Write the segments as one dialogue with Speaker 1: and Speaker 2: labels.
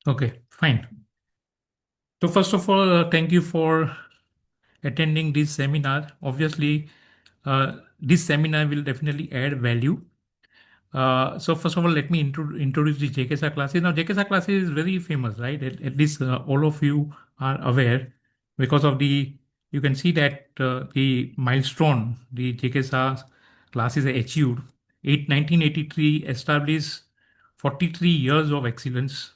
Speaker 1: Okay, fine. So first of all, thank you for attending this seminar. Obviously, this seminar will definitely add value. So first of all, let me introduce the JKSA classes. Now, JKSA classes is very famous, right? At least all of you are aware because of you can see that the milestone the JKSA classes achieved. 1983 established 43 years of excellence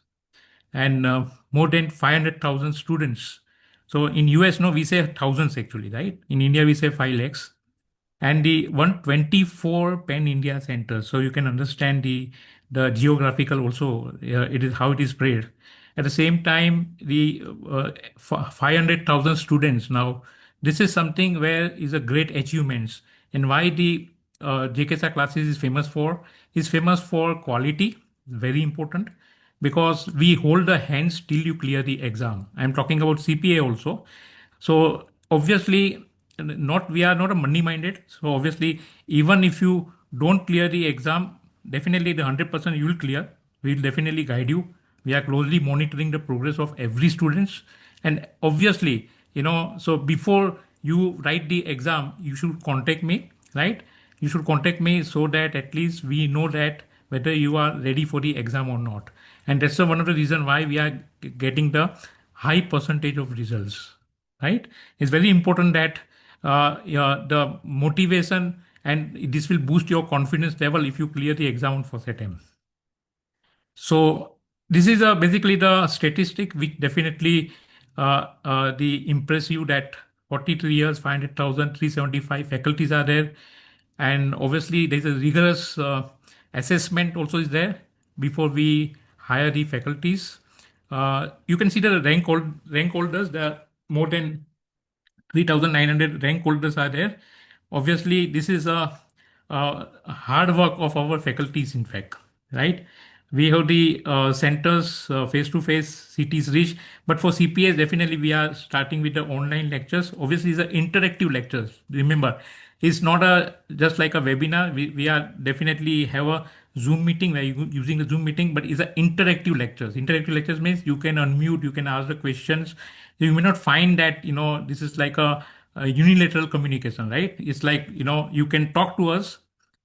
Speaker 1: and more than 500,000 students. So in US, no, we say thousands actually, right? In India, we say 5 lakhs and the 124 pan India centers. So you can understand the geographical also. It is how it is spread. At the same time, the 500,000 students. Now, this is something where is a great achievements and why the JKSA classes is famous for is famous for quality, very important because we hold the hands till you clear the exam. I'm talking about CPA also. So obviously, not we are not a money minded. So obviously, even if you don't clear the exam, definitely the 100% you will clear. We will definitely guide you. We are closely monitoring the progress of every students, and obviously, so before you write the exam, you should contact me, right? You should contact me so that at least we know that whether you are ready for the exam or not. And that's one of the reason why we are getting the high percentage of results, right? It's very important that yeah, the motivation and this will boost your confidence level if you clear the exam on first attempt. So this is basically the statistic which definitely the impress you that 43 years, 500,000, 375 faculties are there. And obviously there's a rigorous assessment also is there before we hire the faculties. You can see the rank holders, there are more than 3,900 rank holders are there. Obviously, this is a hard work of our faculties, in fact, right? We have the centers face to face, cities reach, but for CPS, definitely we are starting with the online lectures. Obviously, it's a interactive lectures. Remember, it's not a just like a webinar. We are definitely have a Zoom meeting where you using a Zoom meeting, but it's a interactive lectures. Interactive lectures means you can unmute, you can ask the questions. You may not find that this is like a unilateral communication, right? It's like you can talk to us,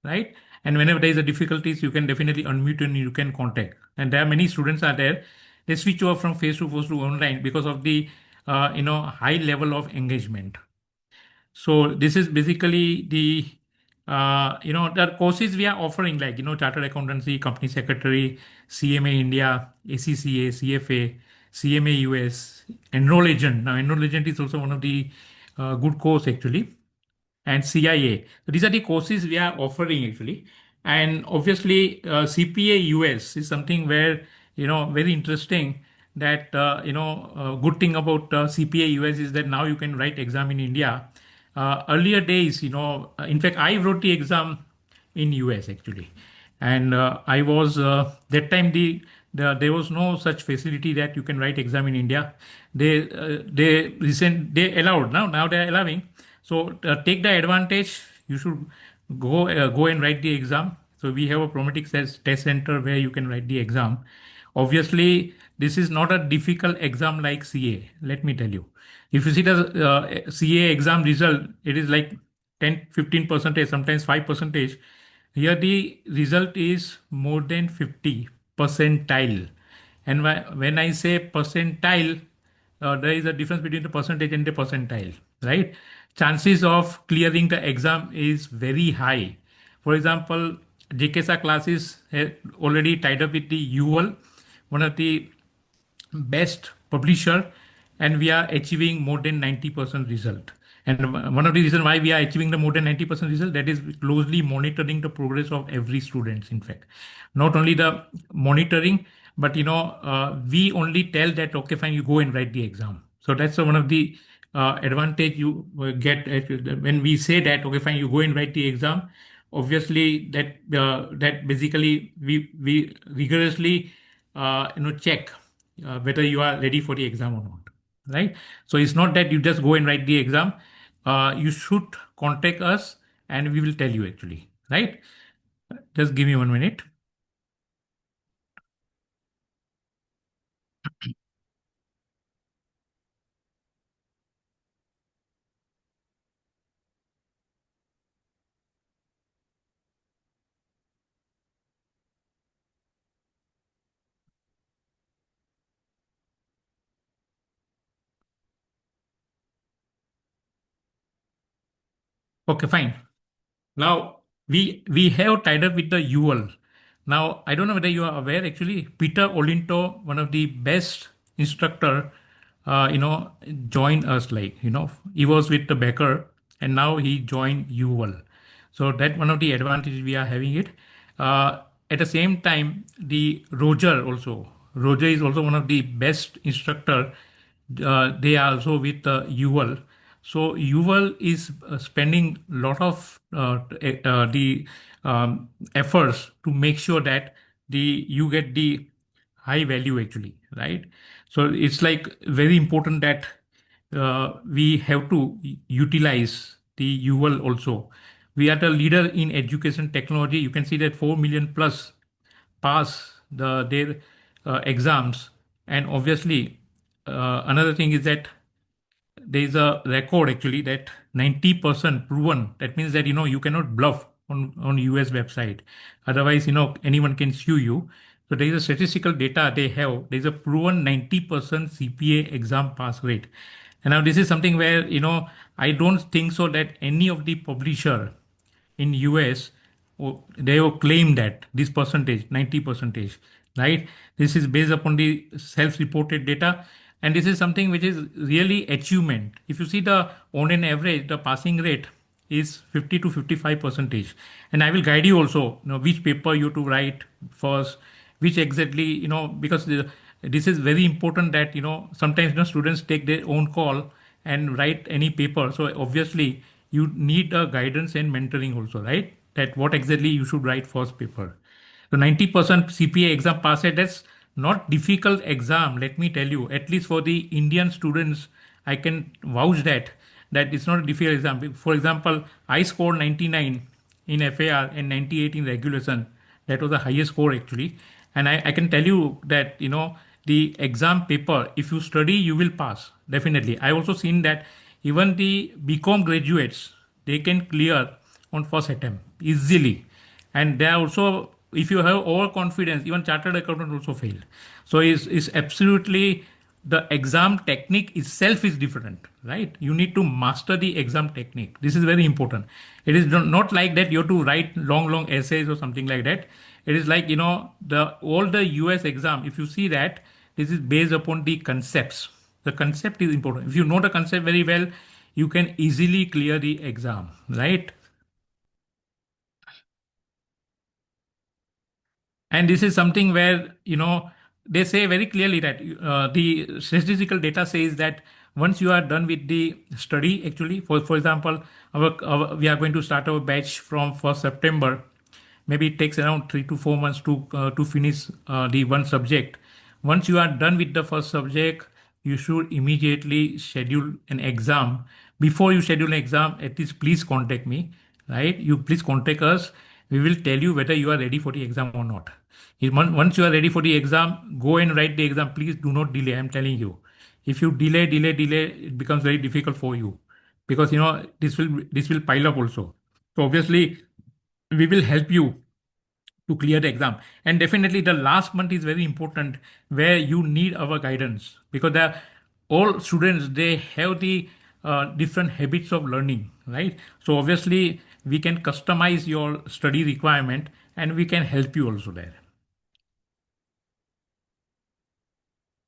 Speaker 1: right? And whenever there is a difficulties, you can definitely unmute and you can contact. And there are many students are there. They switch over from face to face to online because of the high level of engagement. So this is basically the courses we are offering like chartered accountancy, company secretary, CMA India, ACCA, CFA, CMA US, enroll agent. Now enroll agent is also one of the good course actually, and CIA. So these are the courses we are offering actually. And obviously, CPA US is something where, very interesting that, good thing about CPA US is that now you can write exam in India. Earlier days, in fact, I wrote the exam in US actually. And I was, that time there was no such facility that you can write exam in India. They allowed now they're allowing. So take the advantage. You should go and write the exam. So we have a Prometric test center where you can write the exam. Obviously, this is not a difficult exam like CA. Let me tell you. If you see the CA exam result, it is like 10, 15%, sometimes 5%. Here the result is more than 50 percentile. And when I say percentile, there is a difference between the percentage and the percentile, right? Chances of clearing the exam is very high. For example, JKSA classes have already tied up with the UL, one of the best publisher, and we are achieving more than 90% result. And one of the reasons why we are achieving the more than 90% result, that is closely monitoring the progress of every student. In fact, not only the monitoring, but we only tell that okay, fine, you go and write the exam. So that's one of the advantage you get when we say that okay, fine, you go and write the exam. Obviously, that basically we rigorously check whether you are ready for the exam or not, right? So it's not that you just go and write the exam. You should contact us and we will tell you actually, right? Just give me 1 minute. Okay, fine. Now we have tied up with the UL. Now I don't know whether you are aware. Actually, Peter Olinto, one of the best instructor, you know, joined us. Like he was with the Becker, and now he joined UL. So that one of the advantages we are having it. At the same time, the Roger also. Roger is also one of the best instructor. They are also with UL. So UL is spending a lot of the efforts to make sure that the you get the high value actually, right? So it's like very important that we have to utilize the UL also. We are the leader in education technology. You can see that 4 million plus pass their exams, and obviously another thing is that there is a record actually that 90% proven. That means that you cannot bluff on US website. Otherwise, anyone can sue you. So there is a statistical data they have. There is a proven 90% CPA exam pass rate. And now this is something where I don't think so that any of the publisher in US, they have claimed that this percentage, 90 percentage, right? This is based upon the self-reported data, and this is something which is really achievement. If you see the on an average, the passing rate is 50 to 55 percentage, and I will guide you also, which paper you to write first, which exactly, because this is very important that sometimes students take their own call and write any paper. So obviously you need a guidance and mentoring also, right? That what exactly you should write first paper. So 90% CPA exam pass rate, that's not difficult exam. Let me tell you, at least for the Indian students, I can vouch that it's not a difficult exam. For example, I scored 99 in FAR and 98 in regulation. That was the highest score actually. And I can tell you that, the exam paper, if you study, you will pass. Definitely. I also seen that even the BCom graduates, they can clear on first attempt easily. And they are also, if you have overconfidence, even chartered accountant also fail. So it's absolutely, the exam technique itself is different, right? You need to master the exam technique. This is very important. It is not like that you have to write long essays or something like that. It is like, the all the US exam, if you see that, this is based upon the concepts. The concept is important. If you know the concept very well, you can easily clear the exam, right? And this is something where, they say very clearly that the statistical data says that once you are done with the study, actually, for example, we are going to start our batch from 1st September. Maybe it takes around 3 to 4 months to finish the one subject. Once you are done with the first subject, you should immediately schedule an exam. Before you schedule an exam, at least please contact me, right? You please contact us. We will tell you whether you are ready for the exam or not. Once you are ready for the exam, go and write the exam. Please do not delay. I'm telling you. If you delay, it becomes very difficult for you, because this will pile up also. So obviously, we will help you to clear the exam. And definitely the last month is very important, where you need our guidance, because all students, they have the different habits of learning, right? So obviously we can customize your study requirement, and we can help you also there.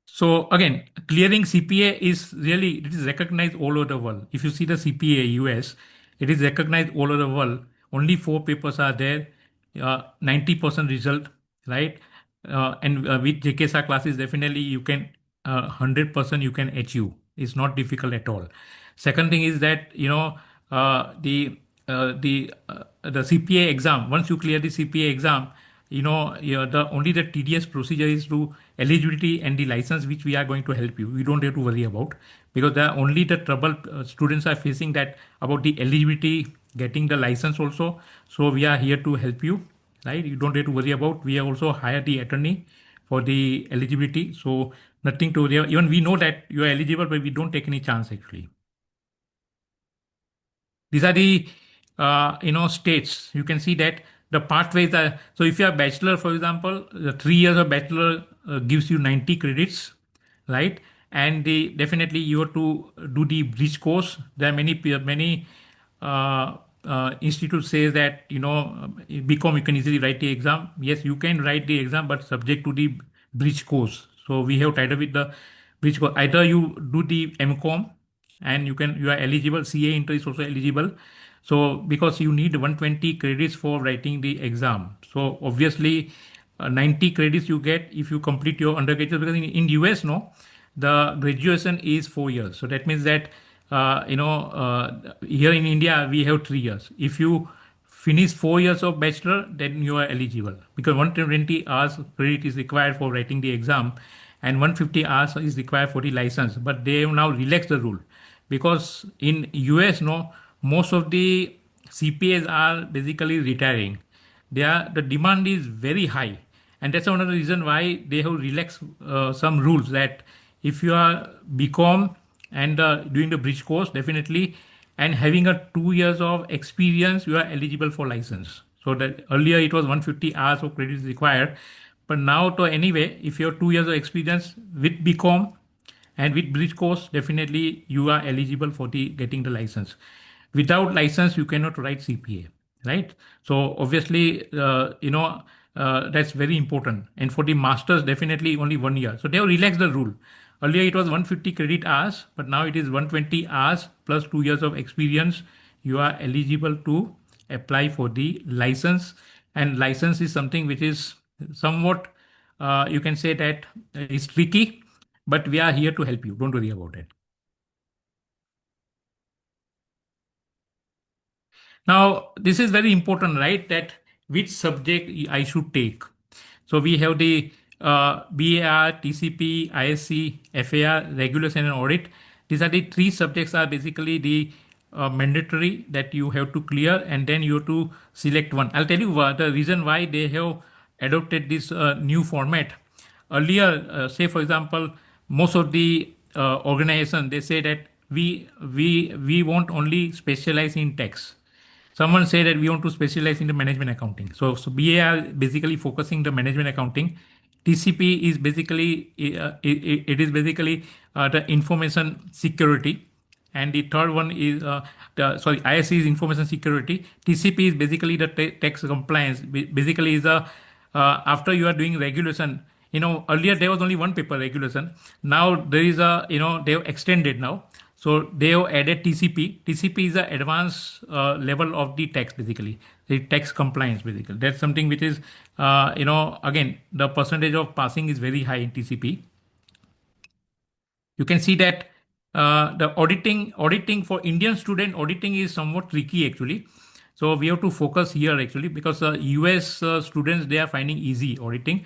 Speaker 1: So again, clearing CPA is really, it is recognized all over the world. If you see the CPA US, it is recognized all over the world. Only 4 papers are there, 90% result, right? And with JKSR classes, definitely you can 100% you can achieve. It's not difficult at all. Second thing is that uh, the the CPA exam. Once you clear the CPA exam, the only the tedious procedure is to eligibility and the license, which we are going to help you. You don't have to worry about, because the only the trouble students are facing that about the eligibility, getting the license also. So we are here to help you, right? You don't have to worry about. We have also hired the attorney for the eligibility, so nothing to worry about. Even we know that you are eligible, but we don't take any chance actually. These are the states. You can see that the pathways are. So if you are bachelor, for example, the 3 years of bachelor gives you 90 credits, right? And definitely you have to do the bridge course. There are many institute says that, BCom you can easily write the exam. Yes, you can write the exam, but subject to the bridge course. So we have tied up with the bridge course. Either you do the MCom and you are eligible. CA Inter is also eligible. So because you need 120 credits for writing the exam. So obviously 90 credits you get if you complete your undergraduate, because in US, no, the graduation is 4 years. So that means that here in India we have 3 years. If you finish 4 years of bachelor, then you are eligible, because 120 hours credit is required for writing the exam, and 150 hours is required for the license. But they have now relaxed the rule, because in US, no, most of the CPAs are basically retiring. The demand is very high, and that's one of the reason why they have relaxed some rules, that if you are BCom and doing the bridge course, definitely, and having a 2 years of experience, you are eligible for license. So that earlier it was 150 hours of credit is required, but now to anyway, if you have 2 years of experience with BCom and with bridge course, definitely you are eligible for the getting the license. Without license you cannot write CPA, right? So obviously that's very important. And for the masters, definitely only 1 year. So they have relaxed the rule. Earlier it was 150 credit hours, but now it is 120 hours plus 2 years of experience. You are eligible to apply for the license. And license is something which is somewhat, you can say that is tricky, but we are here to help you. Don't worry about it. Now, this is very important, right? That which subject I should take. So we have the BAR, TCP, ISC, FAR, regulation and audit. These are the three subjects are basically the mandatory that you have to clear, and then you have to select one. I'll tell you the reason why they have adopted this new format. Earlier, say for example, most of the organization, they say that we won't only specialize in tax. Someone said that we want to specialize in the management accounting. So BA basically focusing the management accounting. TCP is basically it is basically the information security, and the third one is ISC is information security. TCP is basically the tax compliance. Basically is a after you are doing regulation. Earlier there was only one paper regulation. Now there is they have extended now. So they have added TCP. TCP is the advanced level of the tax, basically the tax compliance. Basically, that's something which is, again, the percentage of passing is very high in TCP. You can see that the auditing for Indian student, auditing is somewhat tricky actually. So we have to focus here actually, because US students, they are finding easy auditing.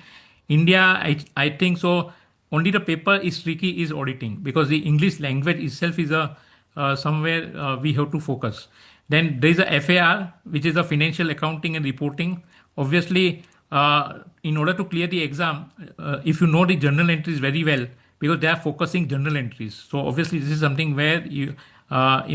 Speaker 1: India, I think so. Only the paper is tricky is auditing, because the English language itself is a somewhere we have to focus. Then there is a FAR, which is a financial accounting and reporting. Obviously, in order to clear the exam, if you know the journal entries very well, because they are focusing journal entries. So obviously, this is something where we have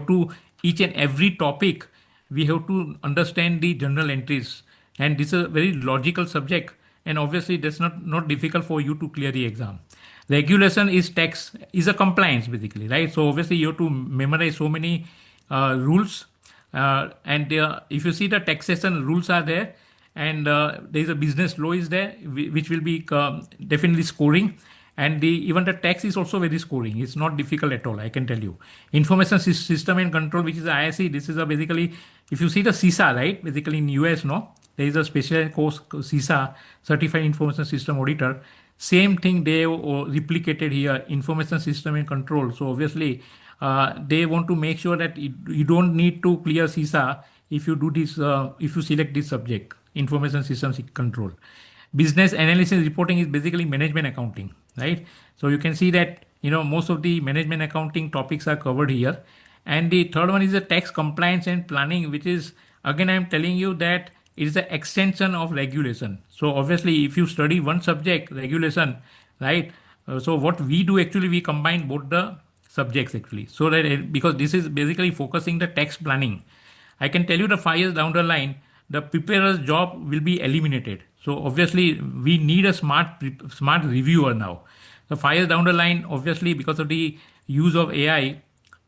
Speaker 1: to, each and every topic, we have to understand the journal entries, and this is a very logical subject. And obviously, that's not difficult for you to clear the exam. Regulation is tax, is a compliance basically, right? So obviously, you have to memorize so many rules, and if you see the taxation rules are there, and there is a business law is there, which will be definitely scoring. And even the tax is also very scoring. It's not difficult at all, I can tell you. Information system and control, which is ISC, this is a basically, if you see the CISA, right? Basically in US, no, there is a special course, CISA, Certified Information System Auditor. Same thing they replicated here, information system and control. So obviously, they want to make sure that you don't need to clear CISA if you do this, if you select this subject, information systems control. Business analysis reporting is basically management accounting, right? So you can see that most of the management accounting topics are covered here. And the third one is the tax compliance and planning, which is, again, I'm telling you that it is an extension of regulation. So obviously, if you study one subject, regulation, right? So what we do actually, we combine both the subjects actually. So that because this is basically focusing the tax planning. I can tell you the 5 years down the line, the preparer's job will be eliminated. So obviously, we need a smart reviewer now. The 5 years down the line, obviously, because of the use of AI,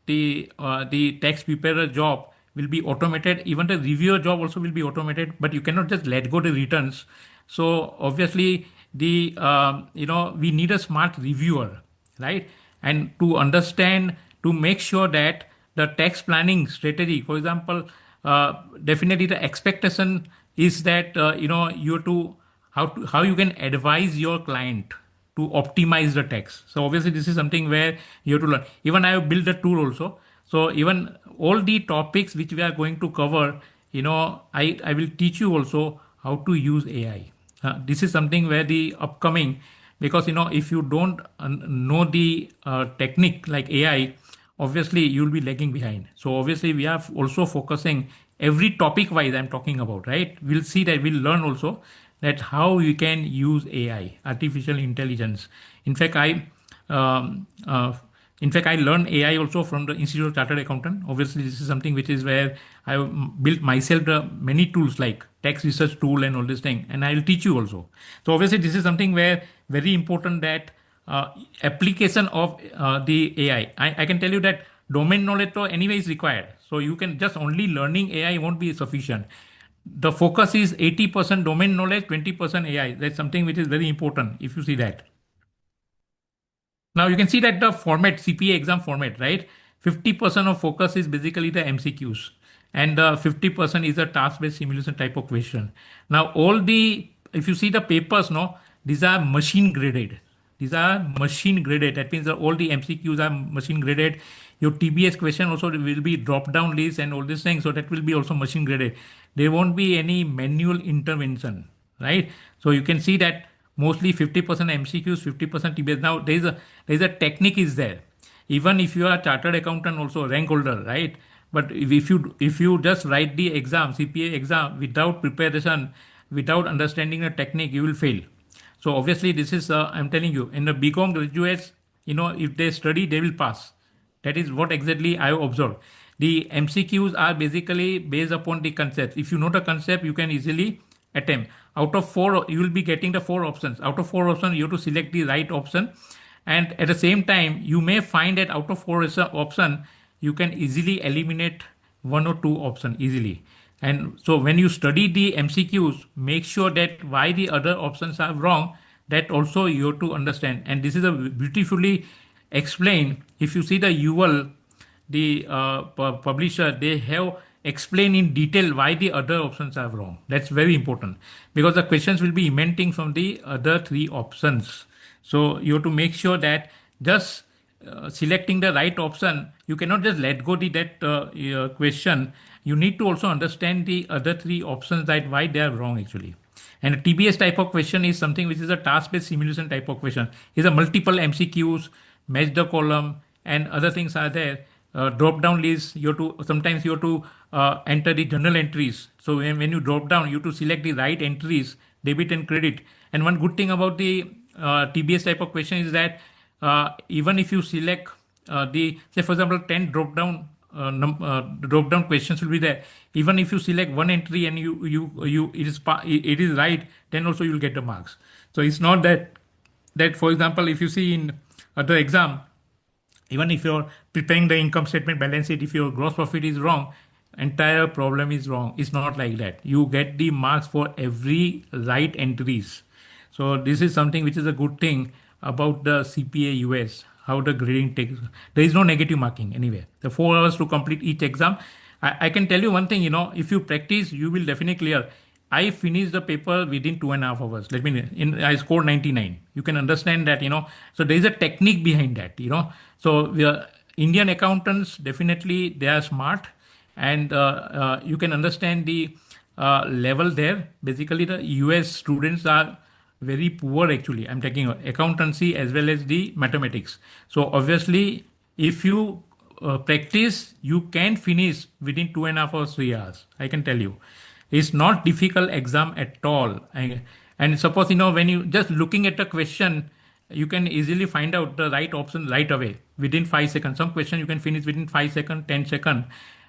Speaker 1: the tax preparer job will be automated. Even the reviewer job also will be automated. But you cannot just let go the returns. So obviously, we need a smart reviewer, right? And to understand, to make sure that the tax planning strategy, for example, definitely the expectation is that you have to how you can advise your client to optimize the text. So obviously this is something where you have to learn. Even I have built a tool also. So even all the topics which we are going to cover, I will teach you also how to use AI. This is something where the upcoming, because if you don't know the technique like AI, obviously you'll be lagging behind. So obviously we are also focusing every topic wise I'm talking about, right? We'll see that we'll learn also that how you can use AI, artificial intelligence. In fact, um, uh, I learned AI also from the Institute of Chartered Accountant. Obviously, this is something which is where I built myself the many tools like tax research tool and all this thing, and I'll teach you also. So obviously, this is something where very important that application of the AI. I can tell you that domain knowledge though anyway is required. So you can just only learning AI won't be sufficient. The focus is 80% domain knowledge, 20% AI. That's something which is very important if you see that. Now you can see that the format, CPA exam format, right? 50% of focus is basically the MCQs, and 50% is a task-based simulation type of question. Now all the, if you see the papers, no, these are machine graded. These are machine graded. That means that all the MCQs are machine graded. Your TBS question also will be drop down list and all these things. So that will be also machine graded. There won't be any manual intervention, right? So you can see that mostly 50% MCQs, 50% TBS. Now there is a technique is there. Even if you are a chartered accountant, also rank holder, right? But if you just write the exam, CPA exam without preparation, without understanding the technique, you will fail. So obviously, this is I'm telling you, in the BCom graduates, if they study, they will pass. That is what exactly I observed. The MCQs are basically based upon the concept. If you know the concept, you can easily attempt. Out of four, you will be getting the four options. Out of four options, you have to select the right option. And at the same time, you may find that out of four option, you can easily eliminate one or two option easily. And so when you study the MCQs, make sure that why the other options are wrong, that also you have to understand. And this is a beautifully explained. If you see the UL, the publisher, they have explained in detail why the other options are wrong. That's very important because the questions will be emanating from the other three options. So you have to make sure that just selecting the right option, you cannot just let go that question. You need to also understand the other three options, that why they are wrong actually. And a TBS type of question is something which is a task-based simulation type of question. It's a multiple MCQs, match the column, and other things are there. Drop down list, you have to sometimes you have to enter the journal entries. So when you drop down, you have to select the right entries, debit and credit. And one good thing about the TBS type of question is that even if you select the, say for example, 10 drop down questions will be there. Even if you select one entry and it is right, then also you will get the marks. So it's not that for example, if you see in the exam, even if you're preparing the income statement balance sheet, if your gross profit is wrong, entire problem is wrong. It's not like that. You get the marks for every right entries. So this is something which is a good thing about the CPA US, how the grading takes. There is no negative marking anyway. The 4 hours to complete each exam. I can tell you one thing, if you practice, you will definitely clear. I finished the paper within 2.5 hours. I scored 99. You can understand that, so there is a technique behind that. So we are Indian accountants, definitely they are smart, and you can understand the level there. Basically, the US students are very poor actually. I'm taking accountancy as well as the mathematics. So obviously, if you practice, you can finish within 2.5 hours, 3 hours. I can tell you, it's not difficult exam at all. And suppose when you just looking at a question, you can easily find out the right option right away within 5 seconds. Some question you can finish within 5 seconds, 10 seconds,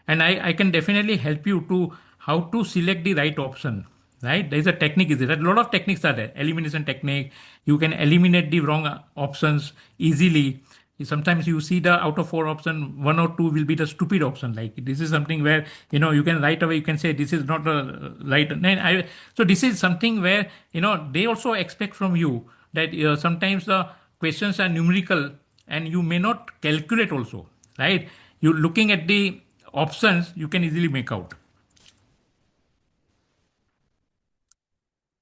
Speaker 1: and I can definitely help you to how to select the right option. Right, there is a technique. Is there? A lot of techniques are there. Elimination technique. You can eliminate the wrong options easily. Sometimes you see the out of four option, one or two will be the stupid option. Like this is something where you can right away you can say this is not a right. And so this is something where they also expect from you that sometimes the questions are numerical and you may not calculate also, right? You looking at the options you can easily make out.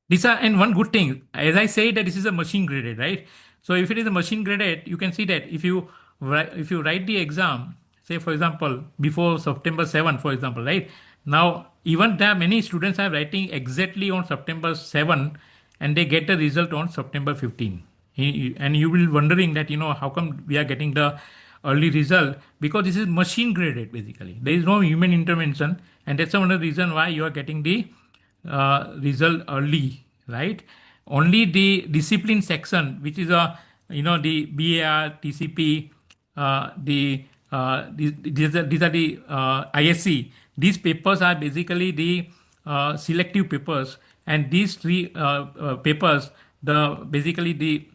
Speaker 1: These are, and one good thing, as I say that this is a machine graded, right? So if it is a machine graded, you can see that if you write the exam, say for example before September 7, for example, right? Now even there are many students are writing exactly on September 7, and they get the result on September 15. And you will wondering that how come we are getting the early result, because this is machine graded basically. There is no human intervention, and that's another reason why you are getting the result early, right? Only the discipline section, which is the BAR, TCP, these are the ISC. These papers are basically the selective papers, and these three papers, the basically the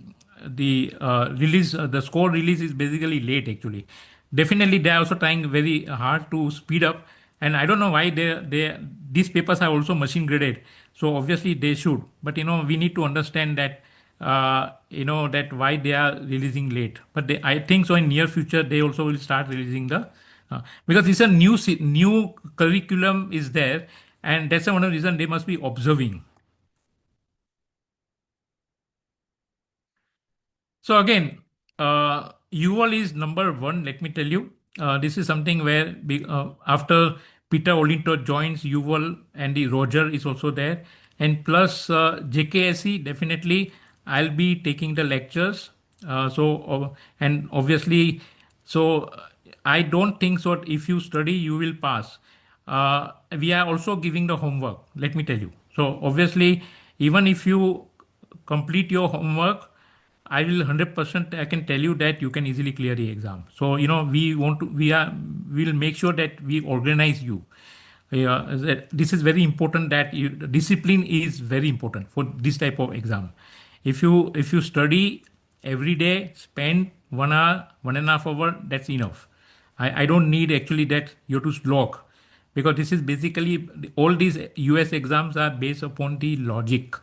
Speaker 1: release, the score release is basically late actually. Definitely, they are also trying very hard to speed up, and I don't know why they these papers are also machine graded. So obviously they should, but we need to understand that that why they are releasing late. But I think so in near future they also will start releasing the because it's a new curriculum is there, and that's one of the reason they must be observing. So again, UL is number one. Let me tell you, this is something where after Peter Olinto joins UL, and the Roger is also there, and plus JKSE definitely I'll be taking the lectures. And obviously, so I don't think so. If you study, you will pass. We are also giving the homework. Let me tell you. So obviously, even if you complete your homework, I will 100% I can tell you that you can easily clear the exam. So we will make sure that we organize you. This is very important that discipline is very important for this type of exam. If you study every day, spend 1 hour, 1.5 hour, that's enough. I don't need actually that you have to slog, because this is basically all these US exams are based upon the logic,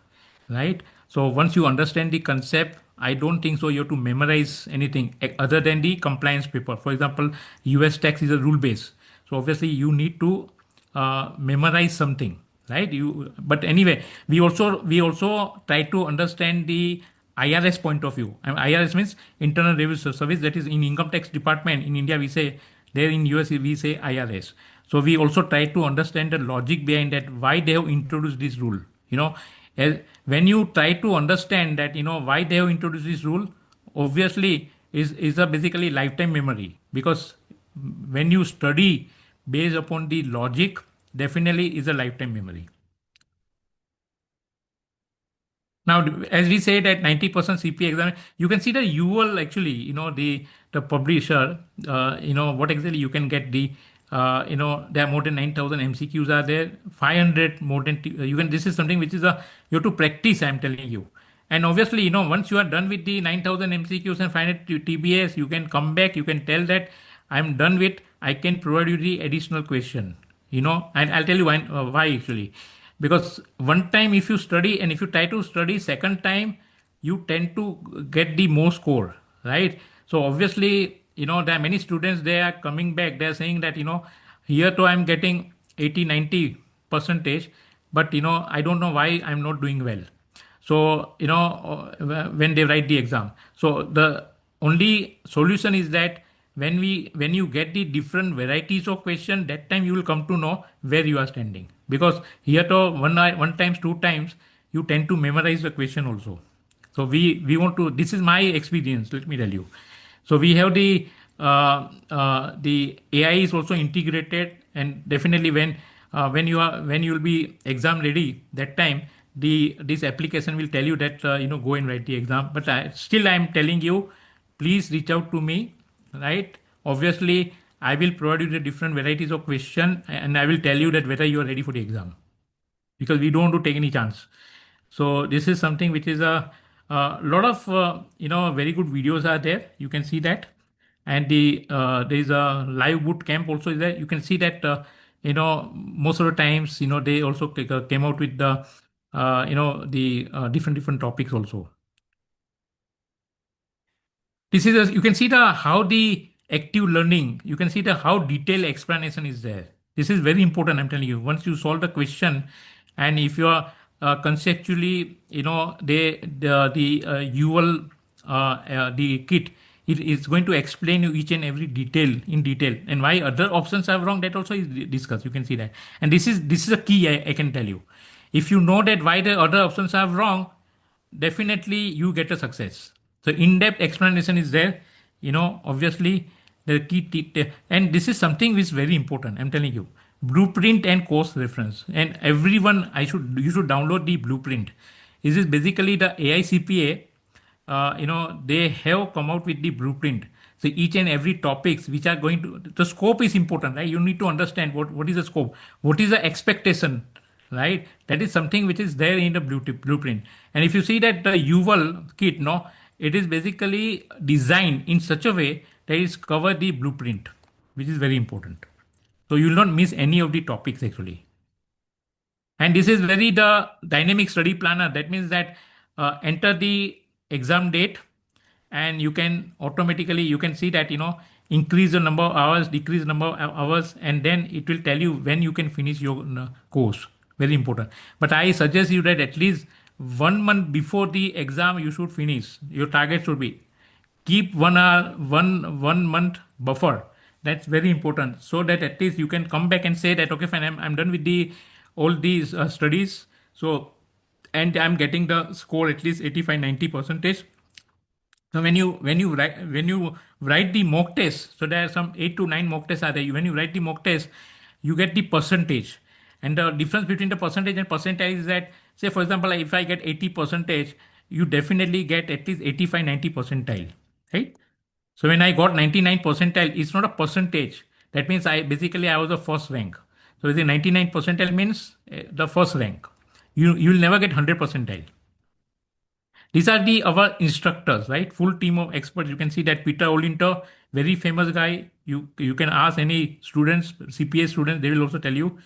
Speaker 1: right? So once you understand the concept, I don't think so you have to memorize anything other than the compliance paper. For example, US tax is a rule base, so obviously you need to memorize something, right? But anyway, we also try to understand the IRS point of view. And IRS means Internal Revenue Service. That is in income tax department in India we say, there in US we say IRS. So we also try to understand the logic behind that, why they have introduced this rule. When you try to understand that why they have introduced this rule, obviously is a basically lifetime memory, because when you study based upon the logic, definitely is a lifetime memory. Now, as we say that 90% CPA exam, you can see the UL actually, the publisher, what exactly you can get there are more than 9,000 MCQs are there, 500 more than, this is something which is you have to practice, I'm telling you. And obviously, once you are done with the 9,000 MCQs and 500 TBS, you can come back, you can tell that I'm done with, I can provide you the additional question, and I'll tell you why actually. Because one time if you study, and if you try to study second time, you tend to get the more score, right? So obviously, there are many students, they are coming back, they are saying that here too I'm getting 80-90 percentage, but I don't know why I'm not doing well. So when they write the exam, so the only solution is that when you get the different varieties of question, that time you will come to know where you are standing. Because here to one times, two times, you tend to memorize the question also. So we want to, this is my experience, let me tell you. So we have the AI is also integrated, and definitely when you will be exam ready, that time this application will tell you that go and write the exam. But still I am telling you, please reach out to me, right? Obviously I will provide you the different varieties of question, and I will tell you that whether you are ready for the exam, because we don't want to take any chance. So this is something which is a lot of very good videos are there, you can see that. And there is a live boot camp also is there. You can see that most of the times they also came out with the the different topics also. This is you can see the how the active learning. You can see the how detailed explanation is there. This is very important. I'm telling you. Once you solve the question, and if you are conceptually, you will the kit. It is going to explain you each and every detail in detail, and why other options are wrong. That also is discussed. You can see that, and this is a key. I can tell you. If you know that why the other options are wrong, definitely you get a success. So in-depth explanation is there. Obviously the and this is something which is very important. I'm telling you, blueprint and course reference. And everyone, you should download the blueprint. This is basically the AICPA. They have come out with the blueprint. So each and every topics which are going to, the scope is important, right? You need to understand what is the scope, what is the expectation, right? That is something which is there in the blueprint. And if you see that the Yuval kit, no, it is basically designed in such a way that it cover the blueprint, which is very important. So you will not miss any of the topics actually. And this is very the dynamic study planner. That means that enter the exam date, and you can automatically, you can see that increase the number of hours, decrease the number of hours, and then it will tell you when you can finish your course. Very important. But I suggest you that at least 1 month before the exam you should finish. Your target should be keep 1 hour, 1 month buffer. That's very important, so that at least you can come back and say that okay, fine, I'm done with the all these studies. So, and I'm getting the score at least 85-90%. So when you write the mock test, so there are some 8 to 9 mock tests are there. When you write the mock test, you get the percentage, and the difference between the percentage and percentage is that, say for example, if I get 80 percentage, you definitely get at least 85-90 percentile, right? So when I got 99 percentile, it's not a percentage. That means I was the first rank. So the 99 percentile means the first rank. You'll never get 100 percentile. These are the our instructors, right? Full team of experts. You can see that Peter Olinter, very famous guy. You can ask any students, CPA students, they will also tell you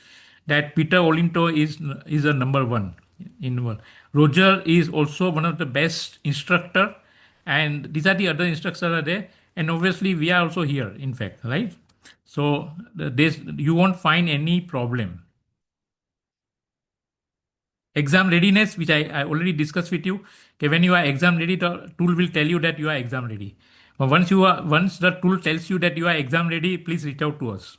Speaker 1: that Peter Olinto is a number one in the world. Roger is also one of the best instructor, and these are the other instructors are there. And obviously we are also here, in fact, right? So this you won't find any problem. Exam readiness, which I already discussed with you. Okay, when you are exam ready, the tool will tell you that you are exam ready. But once the tool tells you that you are exam ready, please reach out to us.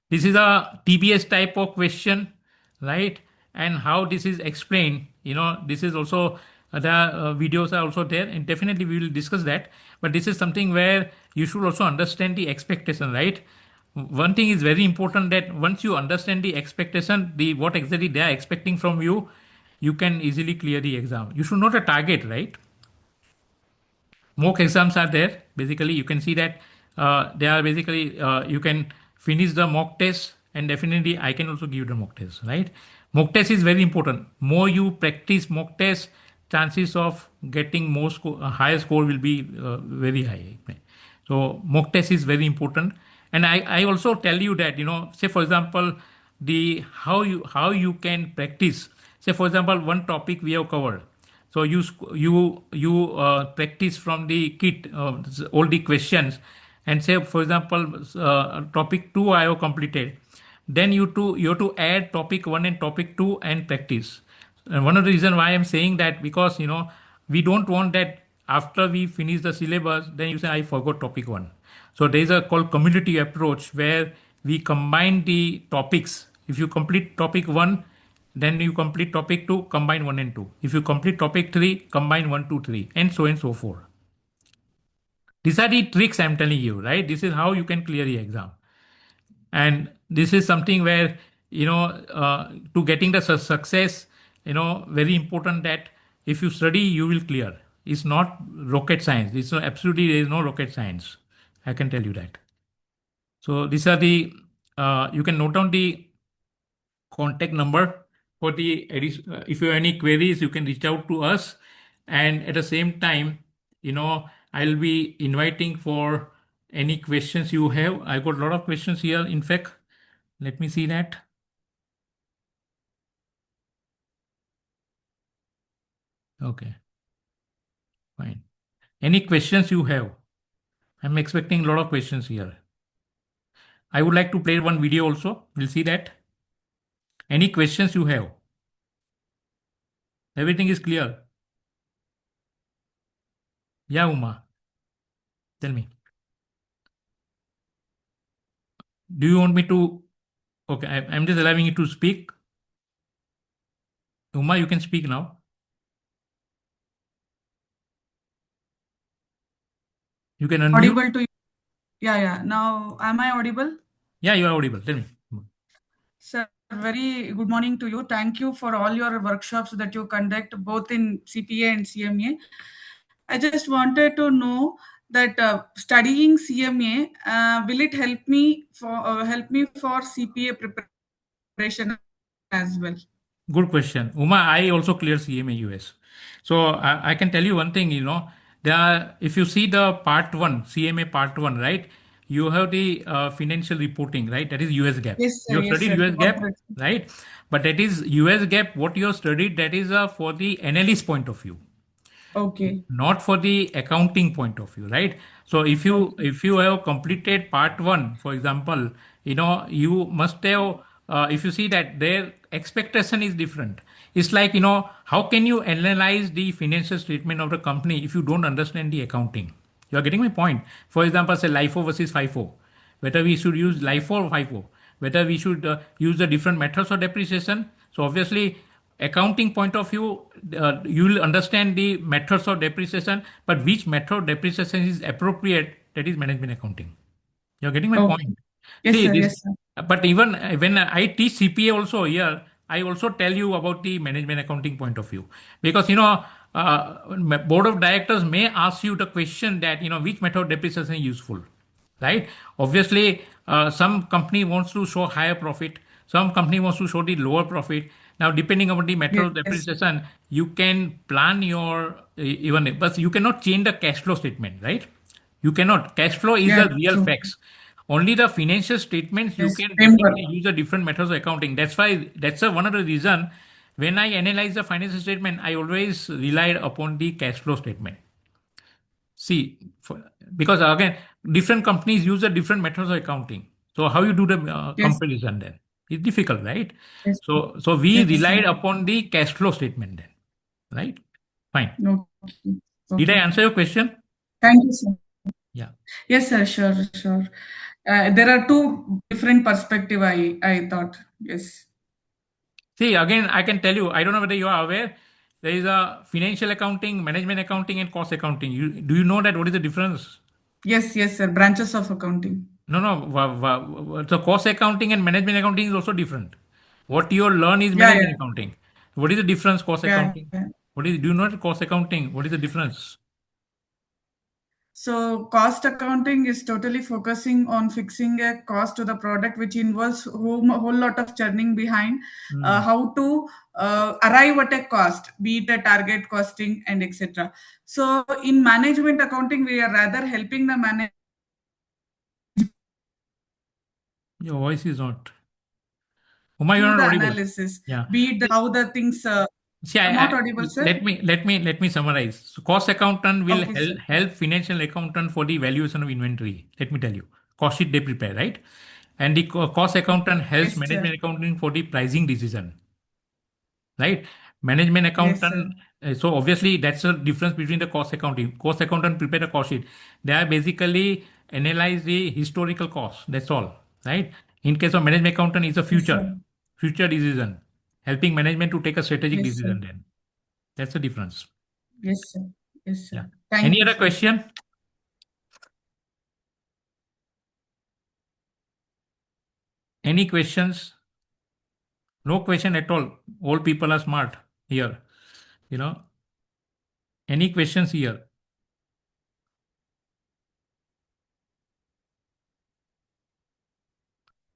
Speaker 1: This is a TBS type of question, right? And how this is explained, this is also the videos are also there, and definitely we will discuss that. But this is something where you should also understand the expectation, right? One thing is very important, that once you understand the expectation, the what exactly they are expecting from you, you can easily clear the exam. You should know the target, right? Mock exams are there. Basically, you can see that they are basically you can finish the mock test, and definitely I can also give the mock test, right? Mock test is very important. More you practice mock test, chances of getting higher score will be very high. So mock test is very important. And I also tell you that, say for example, the how you can practice. Say for example, one topic we have covered. So you practice from the kit all the questions, and say for example, topic 2 I have completed. Then you have to add topic 1 and topic 2 and practice. And one of the reason why I'm saying that, because we don't want that after we finish the syllabus, then you say I forgot topic 1. So there is a called community approach, where we combine the topics. If you complete topic 1, then you complete topic 2, combine 1 and 2. If you complete topic 3, combine 1, 2, 3, and so forth. These are the tricks I'm telling you, right? This is how you can clear the exam. And this is something where, to getting the success, very important that if you study, you will clear. It's not rocket science. It's not, absolutely, there is no rocket science. I can tell you that. So these are the, you can note down the contact number for the if you have any queries, you can reach out to us. And at the same time, I'll be inviting for any questions you have. I got a lot of questions here. In fact, let me see that. Okay, fine. Any questions you have? I'm expecting a lot of questions here. I would like to play one video also. We'll see that. Any questions you have? Everything is clear. Yeah, Uma, tell me. Do you want me to? Okay, I'm just allowing you to speak. Uma, you can speak now. You can unmute.
Speaker 2: Audible to you. Yeah. Now, am I audible?
Speaker 1: Yeah, you are audible. Tell me.
Speaker 2: Sir, very good morning to you. Thank you for all your workshops that you conduct both in CPA and CMA. I just wanted to know that studying CMA will it help me for CPA preparation as well?
Speaker 1: Good question. Uma, I also cleared CMA US. So I can tell you one thing, if you see the part one, CMA part one, right? You have the financial reporting, right? That is US gap.
Speaker 2: Yes,
Speaker 1: You
Speaker 2: sir.
Speaker 1: have
Speaker 2: Yes,
Speaker 1: studied
Speaker 2: sir.
Speaker 1: US gap,
Speaker 2: Corporate.
Speaker 1: right? But that is US gap, what you have studied, that is for the analyst point of view,
Speaker 2: Okay.
Speaker 1: not for the accounting point of view, right? So if you
Speaker 2: Okay.
Speaker 1: if you have completed part one, for example, you must have, if you see that their expectation is different. It's like, how can you analyze the financial statement of the company if you don't understand the accounting? You are getting my point. For example, say LIFO versus FIFO, whether we should use LIFO or FIFO, whether we should use the different methods of depreciation. So obviously, accounting point of view, you will understand the methods of depreciation, but which method of depreciation is appropriate, that is management accounting. You're getting my
Speaker 2: Okay.
Speaker 1: point.
Speaker 2: Yes,
Speaker 1: See
Speaker 2: sir.
Speaker 1: this,
Speaker 2: Yes, sir.
Speaker 1: but even when I teach CPA also here, I also tell you about the management accounting point of view, because board of directors may ask you the question that which method of depreciation is useful, right? Obviously, some company wants to show higher profit, some company wants to show the lower profit. Now, depending on the method of
Speaker 2: Yes.
Speaker 1: depreciation, you can plan your even, but you cannot change the cash flow statement, right? You cannot. Cash flow is
Speaker 2: Yeah,
Speaker 1: a real
Speaker 2: true.
Speaker 1: facts. Only the financial statements you
Speaker 2: Yes.
Speaker 1: can
Speaker 2: Framework.
Speaker 1: basically use a different methods of accounting. That's why that's one of the reason when I analyze the financial statement, I always relied upon the cash flow statement. See, because again, different companies use a different methods of accounting. So how you do the
Speaker 2: Yes.
Speaker 1: comparison then? It's difficult, right?
Speaker 2: Yes.
Speaker 1: So we
Speaker 2: Yes, sir.
Speaker 1: relied upon the cash flow statement then, right? Fine.
Speaker 2: Okay.
Speaker 1: Did I
Speaker 2: Okay.
Speaker 1: answer your question?
Speaker 2: Thank you, sir.
Speaker 1: Yeah.
Speaker 2: Yes, sir. Sure, sure. There are two different perspective. I thought. Yes.
Speaker 1: See, again, I can tell you, I don't know whether you are aware, there is a financial accounting, management accounting, and cost accounting. Do you know that what is the difference?
Speaker 2: Yes. Yes, sir. Branches of accounting.
Speaker 1: No, no. So cost accounting and management accounting is also different. What you learn is
Speaker 2: Yeah.
Speaker 1: management
Speaker 2: Yeah.
Speaker 1: accounting. What is the difference? Cost
Speaker 2: Yeah.
Speaker 1: accounting.
Speaker 2: Yeah.
Speaker 1: Do you know what cost accounting? What is the difference?
Speaker 2: So cost accounting is totally focusing on fixing a cost to the product, which involves whole lot of churning behind
Speaker 1: Hmm.
Speaker 2: how to arrive at a cost, be it a target costing and etc. So in management accounting, we are rather helping the management
Speaker 1: Your voice is not. Uma, you
Speaker 2: do
Speaker 1: are
Speaker 2: the
Speaker 1: not audible.
Speaker 2: analysis,
Speaker 1: Yeah.
Speaker 2: be it how the things.
Speaker 1: See,
Speaker 2: I'm not audible, sir.
Speaker 1: let me summarize. So cost accountant will
Speaker 2: Okay, sir.
Speaker 1: help financial accountant for the valuation of inventory. Let me tell you, cost sheet they prepare, right? And the cost accountant helps
Speaker 2: Yes, sir.
Speaker 1: management accounting for the pricing decision, right? Management
Speaker 2: Yes, sir.
Speaker 1: accountant. So obviously that's the difference between the cost accounting. Cost accountant prepare a cost sheet. They are basically analyze the historical cost. That's all, right? In case of management accountant, is a
Speaker 2: Yes, sir.
Speaker 1: future decision, helping management to take a strategic
Speaker 2: Yes, sir.
Speaker 1: decision. Then that's the difference.
Speaker 2: Yes, sir. Yes,
Speaker 1: Yeah.
Speaker 2: sir. Thank
Speaker 1: Any
Speaker 2: you,
Speaker 1: other
Speaker 2: sir.
Speaker 1: question? Any questions? No question at all. All people are smart here. You know. Any questions here?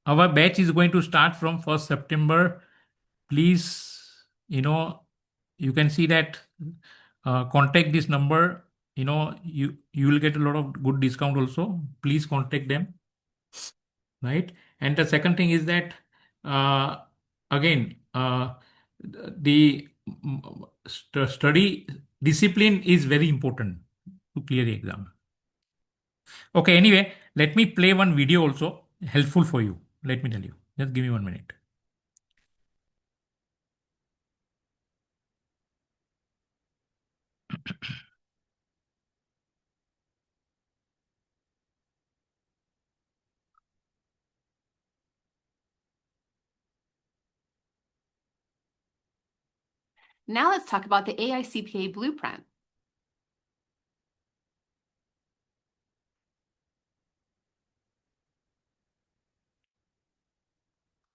Speaker 1: Our batch is going to start from 1st September. Please, you know, you can see that contact this number. you will get a lot of good discount also. Please contact them, right? And the second thing is that uh, again the study discipline is very important to clear the exam. Okay, anyway, let me play one video also helpful for you. Let me tell you. Just give me 1 minute.
Speaker 3: Now let's talk about the AICPA blueprint.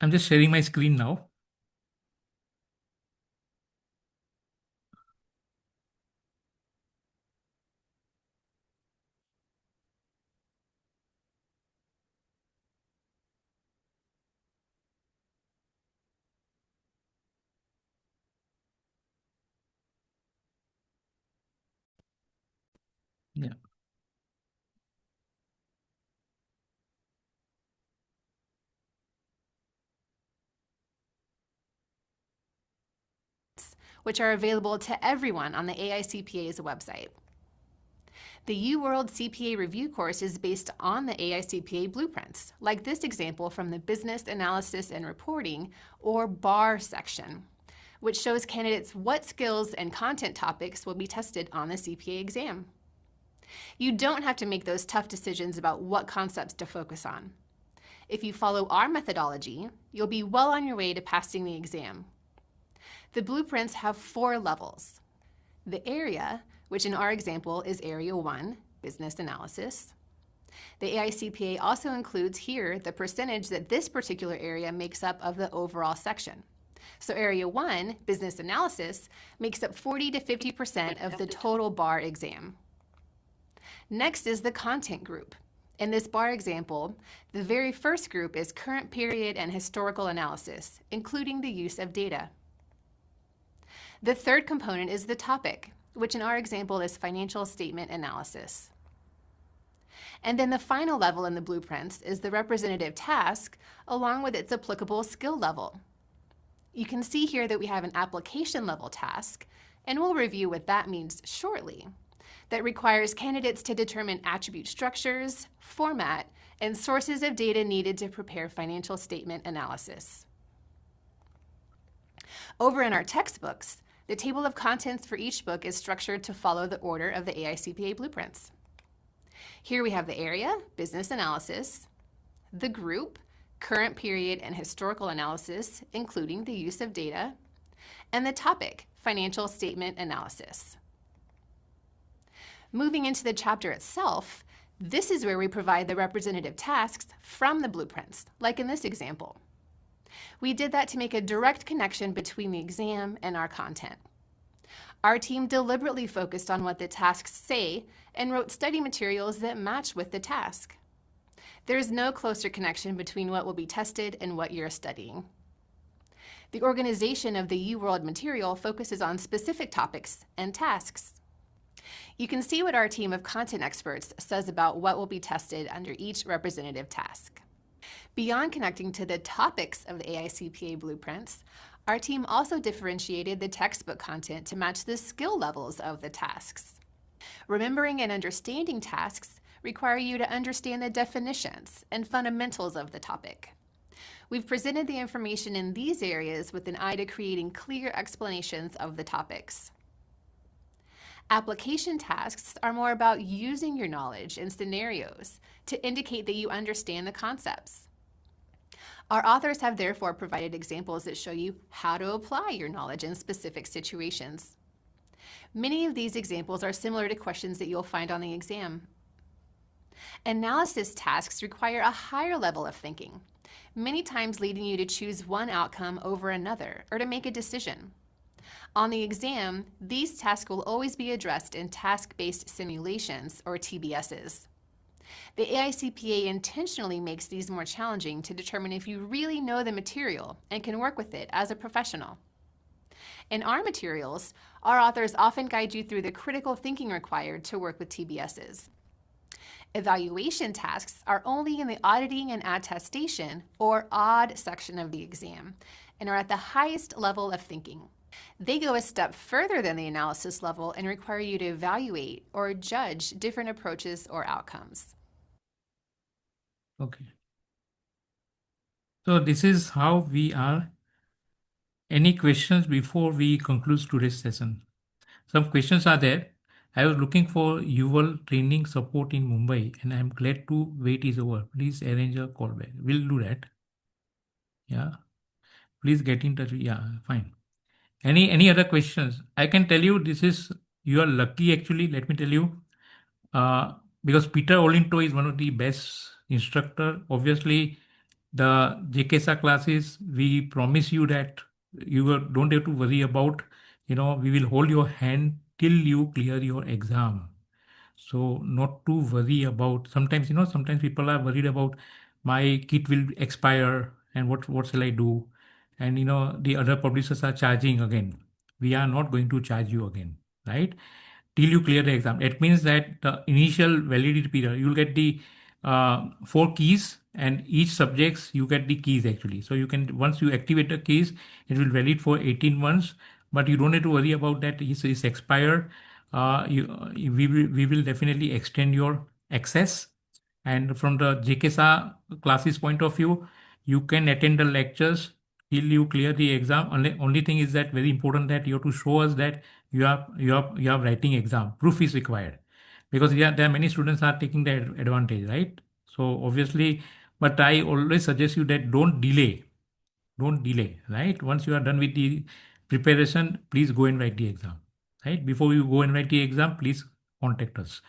Speaker 1: I'm just sharing my screen now. Yeah.
Speaker 3: Which are available to everyone on the AICPA's website. The UWorld CPA review course is based on the AICPA blueprints, like this example from the Business Analysis and Reporting, or BAR section, which shows candidates what skills and content topics will be tested on the CPA exam. You don't have to make those tough decisions about what concepts to focus on. If you follow our methodology, you'll be well on your way to passing the exam. The blueprints have 4 levels. The area, which in our example is Area 1, Business Analysis. The AICPA also includes here the percentage that this particular area makes up of the overall section. So Area 1, Business Analysis, makes up 40 to 50% of the total BAR exam. Next is the content group. In this BAR example, the very first group is current period and historical analysis, including the use of data. The third component is the topic, which in our example is financial statement analysis. And then the final level in the blueprints is the representative task, along with its applicable skill level. You can see here that we have an application level task, and we'll review what that means shortly, that requires candidates to determine attribute structures, format, and sources of data needed to prepare financial statement analysis. Over in our textbooks, the table of contents for each book is structured to follow the order of the AICPA blueprints. Here we have the area, business analysis, the group, current period and historical analysis, including the use of data, and the topic, financial statement analysis. Moving into the chapter itself, this is where we provide the representative tasks from the blueprints, like in this example. We did that to make a direct connection between the exam and our content. Our team deliberately focused on what the tasks say and wrote study materials that match with the task. There's no closer connection between what will be tested and what you're studying. The organization of the UWorld material focuses on specific topics and tasks. You can see what our team of content experts says about what will be tested under each representative task. Beyond connecting to the topics of the AICPA blueprints, our team also differentiated the textbook content to match the skill levels of the tasks. Remembering and understanding tasks require you to understand the definitions and fundamentals of the topic. We've presented the information in these areas with an eye to creating clear explanations of the topics. Application tasks are more about using your knowledge in scenarios to indicate that you understand the concepts. Our authors have therefore provided examples that show you how to apply your knowledge in specific situations. Many of these examples are similar to questions that you'll find on the exam. Analysis tasks require a higher level of thinking, many times leading you to choose one outcome over another or to make a decision. On the exam, these tasks will always be addressed in task-based simulations, or TBSs. The AICPA intentionally makes these more challenging to determine if you really know the material and can work with it as a professional. In our materials, our authors often guide you through the critical thinking required to work with TBSs. Evaluation tasks are only in the auditing and attestation, or ODD section of the exam, and are at the highest level of thinking. They go a step further than the analysis level and require you to evaluate or judge different approaches or outcomes.
Speaker 1: Okay. So this is how we are. Any questions before we conclude today's session? Some questions are there. I was looking for Yuval training support in Mumbai, and I'm glad to wait is over. Please arrange a call back. We'll do that. Yeah. Please get in touch. Yeah, fine. Any other questions? I can tell you this is, you are lucky actually. Let me tell you, because Peter Olinto is one of the best instructor. Obviously, the JKSA classes, we promise you that don't have to worry about, we will hold your hand till you clear your exam. So not to worry about, sometimes, sometimes people are worried about my kit will expire and what shall I do? And, the other publishers are charging again. We are not going to charge you again, right? Till you clear the exam. It means that the initial validity period, you'll get the 4 keys, and each subjects you get the keys actually. So you can, once you activate the keys, it will valid for 18 months, but you don't have to worry about that. It's expired. We will definitely extend your access. And from the JKSA classes point of view, you can attend the lectures till you clear the exam. Only thing is that very important that you have to show us that you are writing exam. Proof is required, because there are many students are taking the advantage, right? So obviously, but I always suggest you that don't delay, right? Once you are done with the preparation, please go and write the exam, right? Before you go and write the exam, please contact us.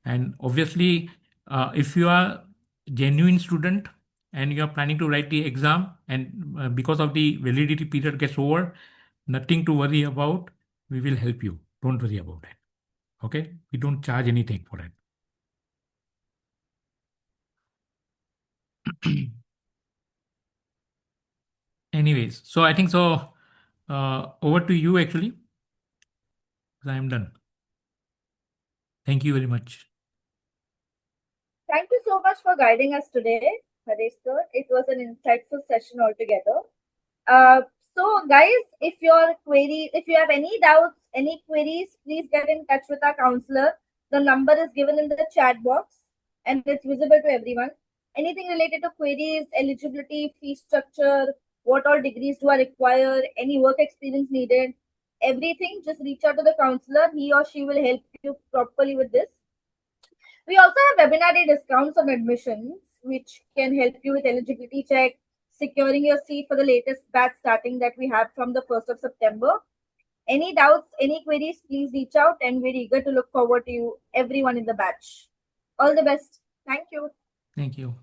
Speaker 1: And obviously, if you are genuine student and you are planning to write the exam, and because of the validity period gets over, nothing to worry about. We will help you. Don't worry about that. Okay? We don't charge anything for that. Anyways, so I think so. Over to you actually. I am done. Thank you very much.
Speaker 4: Thank you so much for guiding us today, Harish sir. It was an insightful session altogether. So guys, if you have any doubts, any queries, please get in touch with our counselor. The number is given in the chat box and it's visible to everyone. Anything related to queries, eligibility, fee structure, what all degrees do I require, any work experience needed, everything, just reach out to the counselor. He or she will help you properly with this. We also have webinar day discounts on admissions, which can help you with eligibility check, securing your seat for the latest batch starting that we have from the 1st of September. Any doubts, any queries, please reach out, and we're eager to look forward to you, everyone in the batch. All the best. Thank you.
Speaker 1: Thank you.